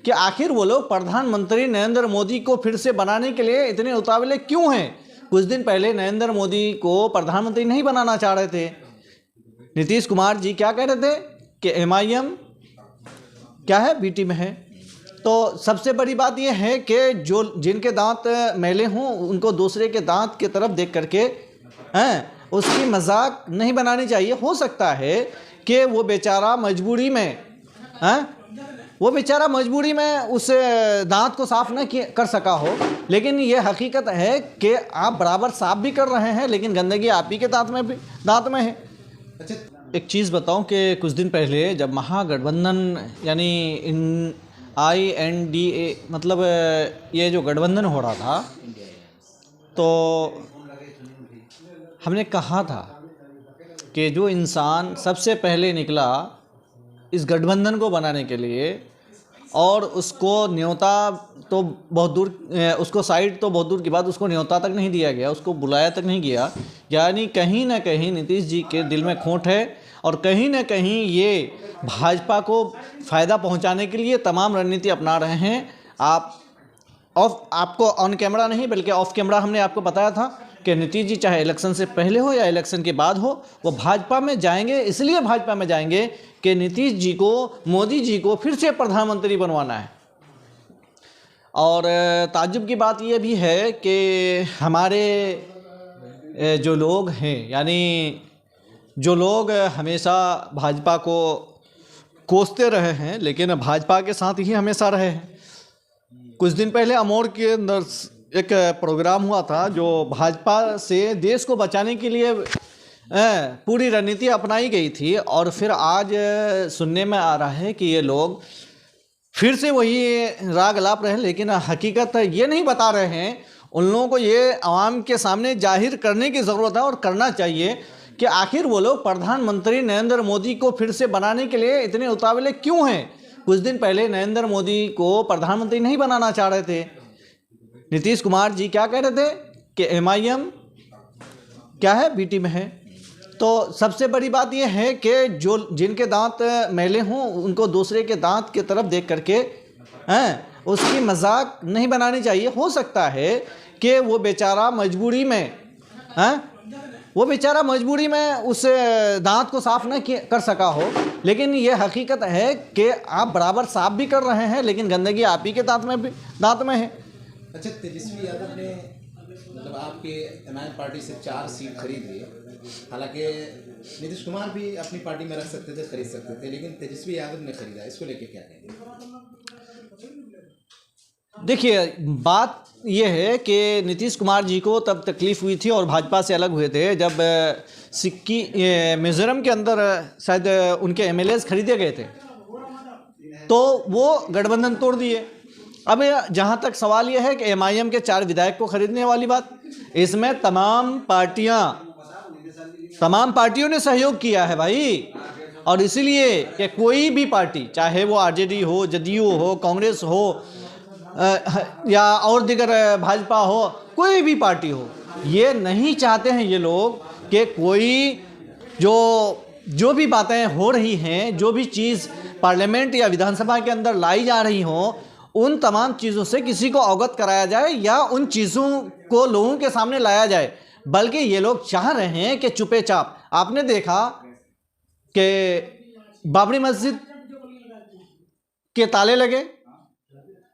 कि आखिर वो लोग प्रधानमंत्री नरेंद्र मोदी को फिर से बनाने के लिए इतने उतावले क्यों हैं। कुछ दिन पहले नरेंद्र मोदी को प्रधानमंत्री नहीं बनाना चाह रहे थे। नीतीश कुमार जी क्या कह रहे थे कि MIM क्या है, बी टीम है। तो सबसे बड़ी बात यह है कि जो जिनके दांत मैले हों उनको दूसरे के दांत की तरफ देख करके उसकी मजाक नहीं बनानी चाहिए। हो सकता है कि वो बेचारा मजबूरी में उस दांत को साफ न कर सका हो, लेकिन ये हकीकत है कि आप बराबर साफ भी कर रहे हैं लेकिन गंदगी आप ही के दांत में है। अच्छा, एक चीज़ बताऊं कि कुछ दिन पहले जब महागठबंधन यानी INDA मतलब ये जो गठबंधन हो रहा था, तो हमने कहा था कि जो इंसान सबसे पहले निकला इस गठबंधन को बनाने के लिए और उसको न्योता तो बहुत दूर, उसको साइड तो बहुत दूर की बात, उसको न्योता तक नहीं दिया गया, उसको बुलाया तक नहीं गया। यानी कहीं ना कहीं नीतीश जी के दिल में खोट है और कहीं ना कहीं ये भाजपा को फ़ायदा पहुंचाने के लिए तमाम रणनीति अपना रहे हैं। आपको ऑन कैमरा नहीं बल्कि ऑफ कैमरा हमने आपको बताया था कि नीतीश जी चाहे इलेक्शन से पहले हो या इलेक्शन के बाद हो वो भाजपा में जाएंगे। इसलिए भाजपा में जाएंगे कि नीतीश जी को, मोदी जी को फिर से प्रधानमंत्री बनवाना है। और ताज्जुब की बात यह भी है कि हमारे जो लोग हैं, यानी जो लोग हमेशा भाजपा को कोसते रहे हैं लेकिन भाजपा के साथ ही हमेशा रहे हैं। कुछ दिन पहले अमोर के अंदर एक प्रोग्राम हुआ था जो भाजपा से देश को बचाने के लिए पूरी रणनीति अपनाई गई थी, और फिर आज सुनने में आ रहा है कि ये लोग फिर से वही राग लाप रहे हैं। लेकिन हकीकत ये नहीं बता रहे हैं। उन लोगों को ये आवाम के सामने जाहिर करने की ज़रूरत है और करना चाहिए कि आखिर वो लोग प्रधानमंत्री नरेंद्र मोदी को फिर से बनाने के लिए इतने उतावले क्यों हैं। कुछ दिन पहले नरेंद्र मोदी को प्रधानमंत्री नहीं बनाना चाह रहे थे। नीतीश कुमार जी क्या कह रहे थे कि MIM क्या है, बी टीम है। तो सबसे बड़ी बात यह है कि जो जिनके दांत मैले हों उनको दूसरे के दांत की तरफ देख करके उसकी मजाक नहीं बनानी चाहिए। हो सकता है कि वो बेचारा मजबूरी में उस दांत को साफ न कर सका हो, लेकिन ये हकीकत है कि आप बराबर साफ भी कर रहे हैं लेकिन गंदगी आप ही के दांत में है। अच्छा, तेजस्वी यादव ने मतलब आपके MIM पार्टी से 4 सीट खरीद ली। हालांकि नीतीश कुमार भी अपनी पार्टी में रख सकते थे, खरीद सकते थे, लेकिन तेजस्वी यादव ने खरीदा। इसको लेके क्या कहेंगे? देखिए, बात यह है कि नीतीश कुमार जी को तब तकलीफ़ हुई थी और भाजपा से अलग हुए थे जब मिजोरम के अंदर शायद उनके MLAs खरीदे गए थे, तो वो गठबंधन तोड़ दिए। अब जहाँ तक सवाल यह है कि MIM के 4 विधायक को खरीदने वाली बात, इसमें तमाम पार्टियों ने सहयोग किया है भाई। और इसीलिए कि कोई भी पार्टी, चाहे वो RJD हो, जदयू हो, कांग्रेस हो या और दिगर भाजपा हो, कोई भी पार्टी हो, ये नहीं चाहते हैं ये लोग कि कोई जो भी बातें हो रही हैं, जो भी चीज़ पार्लियामेंट या विधानसभा के अंदर लाई जा रही हों, उन तमाम चीज़ों से किसी को अवगत कराया जाए या उन चीज़ों को लोगों के सामने लाया जाए। बल्कि ये लोग चाह रहे हैं कि चुपे चाप, आपने देखा कि बाबरी मस्जिद के ताले लगे,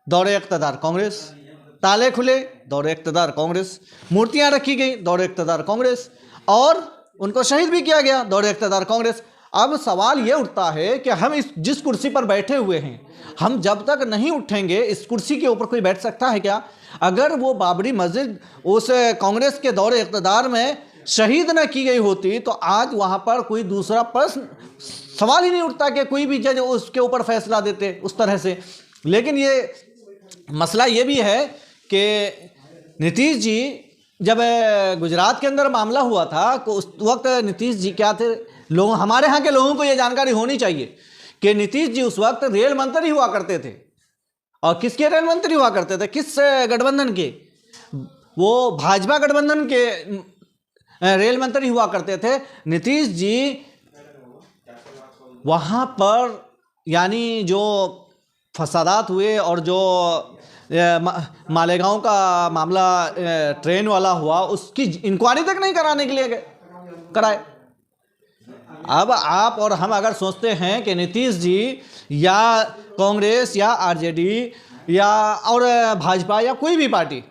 दौरे इक़्तिदार कांग्रेस, ताले खुले, दौरे इक़्तिदार कांग्रेस, मूर्तियां रखी गई, दौरे इक़्तिदार कांग्रेस, और उनको शहीद भी किया गया, दौरे इक़्तिदार कांग्रेस। अब सवाल ये उठता है कि हम जिस कुर्सी पर बैठे हुए हैं, हम जब तक नहीं उठेंगे इस कुर्सी के ऊपर कोई बैठ सकता है क्या? अगर वो बाबरी मस्जिद उस कांग्रेस के दौरे इक़्तिदार में शहीद न की गई होती तो आज वहाँ पर कोई दूसरा प्रश्न, सवाल ही नहीं उठता कि कोई भी जज उसके ऊपर फैसला देते उस तरह से। लेकिन ये मसला ये भी है कि नीतीश जी जब गुजरात के अंदर मामला हुआ था तो उस वक्त नीतीश जी क्या थे, लोग हमारे यहाँ के लोगों को ये जानकारी होनी चाहिए कि नीतीश जी उस वक्त रेल मंत्री हुआ करते थे। और किसके रेल मंत्री हुआ करते थे? किस गठबंधन के? वो भाजपा गठबंधन के रेल मंत्री हुआ करते थे। नीतीश जी वहाँ पर यानी जो फसादात हुए और जो मालेगांव का मामला ट्रेन वाला हुआ, उसकी इंक्वायरी तक नहीं कराने के लिए कराए। अब आप और हम अगर सोचते हैं कि नीतीश जी या कांग्रेस या आरजेडी या और भाजपा या कोई भी पार्टी